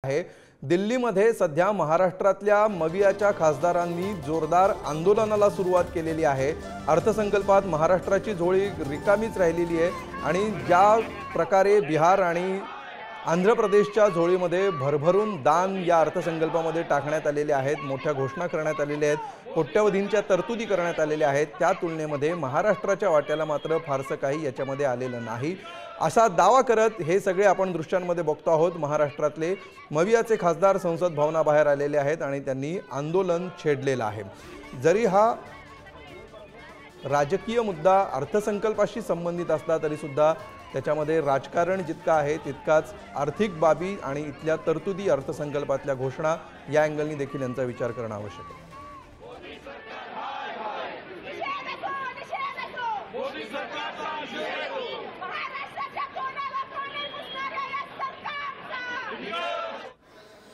आहे। दिल्लीमध्ये सध्या महाराष्ट्रातल्या मवियाच्या खासदारांनी जोरदार आंदोलनाला सुरुवात केलेली आहे। अर्थसंकल्पात महाराष्ट्राची झोळी रिकामीच राहिलेली आहे आणि ज्या प्रकारे बिहार आणि आंध्र प्रदेशच्या झोळीमध्ये भरभरून दान या अर्थसंकल्पामध्ये टाकण्यात आलेले आहेत, मोठ्या घोषणा करण्यात आलेल्या आहेत, कोट्यवधींच्या तरतुदी करण्यात आलेल्या आहेत, त्या तुलनेमध्ये महाराष्ट्राच्या वाट्याला मात्र फारसं काही याच्यामध्ये आलेलं नाही असा दावा करत हे सगळे आपण दृश्यांमध्ये बघतो आहोत। महाराष्ट्रातले मवियाचे खासदार संसद भवनाबाहेर आलेले आहेत आणि त्यांनी आंदोलन छेडलेलं आहे। जरी हा राजकीय मुद्दा अर्थसंकल्पाशी संबंधित असला तरी सुद्धा त्याच्यामध्ये राजकारण जितका आहे तितकाच आर्थिक बाबी आणि इथल्या तरतुदी अर्थसंकल्पातल्या घोषणा या अँगलनी देखील यांचा विचार करणं आवश्यक आहे।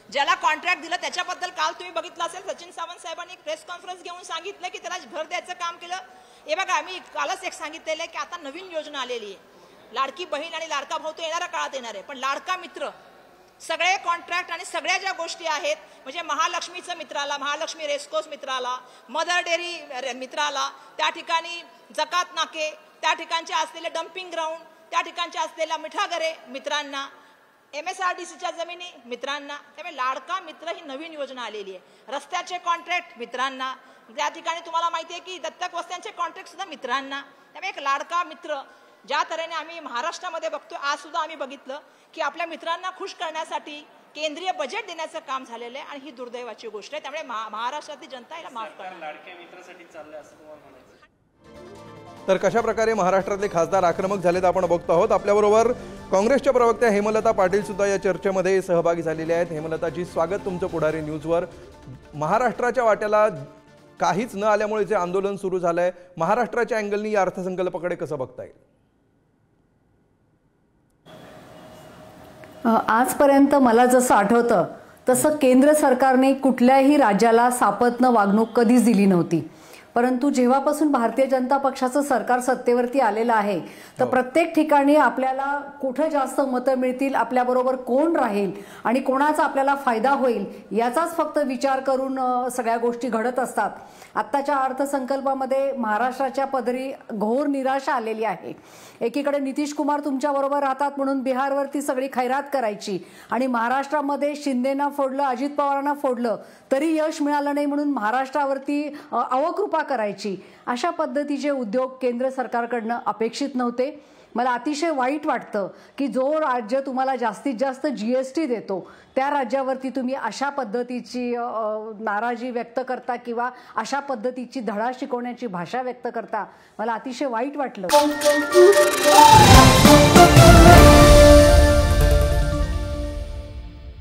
ज्याला कॉन्ट्रॅक्ट दिलं त्याच्याबद्दल काल तुम्ही बघितलं असेल, सचिन सावंत साहेबांनी एक प्रेस कॉन्फरन्स घेऊन सांगितलं की त्याला घर द्यायचं काम केलं। हे बघा, आम्ही कालच एक सांगितलेलं आहे की आता नवीन योजना आलेली आहे, लाडकी बहीण आणि लाडका भाऊ तो येणाऱ्या काळात येणार आहे, पण लाडका मित्र सगळे कॉन्ट्रॅक्ट आणि सगळ्या ज्या गोष्टी आहेत म्हणजे महालक्ष्मीचं मित्राला, महालक्ष्मी रेस्कोस मित्राला, मदर डेअरी मित्राला, त्या ठिकाणी जकात नाके, त्या ठिकाणचे असलेले डम्पिंग ग्राउंड, त्या ठिकाणचे असलेल्या मिठागरे मित्रांना, MSRDCच्या जमिनी मित्रांना, त्यामुळे लाडका मित्र ही नवीन योजना आलेली आहे। रस्त्याचे कॉन्ट्रॅक्ट मित्रांना, त्या ठिकाणी तुम्हाला माहिती आहे की दत्तक वस्त्यांचे कॉन्ट्रॅक्ट सुद्धा मित्रांना, त्यामुळे एक लाडका मित्र ज्या तऱ्हेने आम्ही महाराष्ट्रामध्ये बघतो, आज सुद्धा आम्ही बघितलं की आपल्या मित्रांना खुश करण्यासाठी केंद्रीय बजेट देण्याचं काम झालेलं आहे आणि ही दुर्दैवाची गोष्ट आहे। त्यामुळे महाराष्ट्रातली जनता याला माफ करा। लाडक्या मित्रासाठी चाललंय असं तुम्हाला म्हणायचं तर कशा प्रकारे महाराष्ट्रातले खासदार आक्रमक झालेत आपण बघतो आहोत। आपल्याबरोबर काँग्रेसच्या प्रवक्त्या हेमलता पाटील सुद्धा या चर्चेमध्ये सहभागी झालेल्या आहेत। हेमलताजी, स्वागत तुमचं पुढारी न्यूजवर। महाराष्ट्राच्या वाट्याला काहीच न आल्यामुळे जे आंदोलन सुरू झालंय, महाराष्ट्राच्या अँगलनी या अर्थसंकल्पाकडे कसं बघता येईल? आजपर्यंत मला जसं आठवतं तसं केंद्र सरकारने कुठल्याही राज्याला सापत्न वागणूक कधीच दिली नव्हती, परंतु जेव्हापासून भारतीय जनता पक्षाचं सरकार सत्तेवरती आलेलं आहे तर प्रत्येक ठिकाणी आपल्याला कुठे जास्त मतं मिळतील, आपल्याबरोबर कोण राहील आणि कोणाचा आपल्याला फायदा होईल याचाच फक्त विचार करून सगळ्या गोष्टी घडत असतात। आत्ताच्या अर्थसंकल्पामध्ये महाराष्ट्राच्या पदरी घोर निराशा आलेली आहे। एकीकडे नितीश कुमार तुमच्याबरोबर राहतात म्हणून बिहारवरती सगळी खैरात करायची आणि महाराष्ट्रामध्ये शिंदेना फोडलं, अजित पवारांना फोडलं तरी यश मिळालं नाही म्हणून महाराष्ट्रावरती अवकृपा करायची, अशा पद्धतीचे उद्योग केंद्र सरकारकडनं अपेक्षित नव्हते। मला अतिशय वाईट वाटतं की जो राज्य तुम्हाला जास्तीत जास्त GST देतो त्या राज्यावरती तुम्ही अशा पद्धतीची नाराजी व्यक्त करता किंवा अशा पद्धतीची धडा शिकवण्याची भाषा व्यक्त करता, मला अतिशय वाईट वाटलं।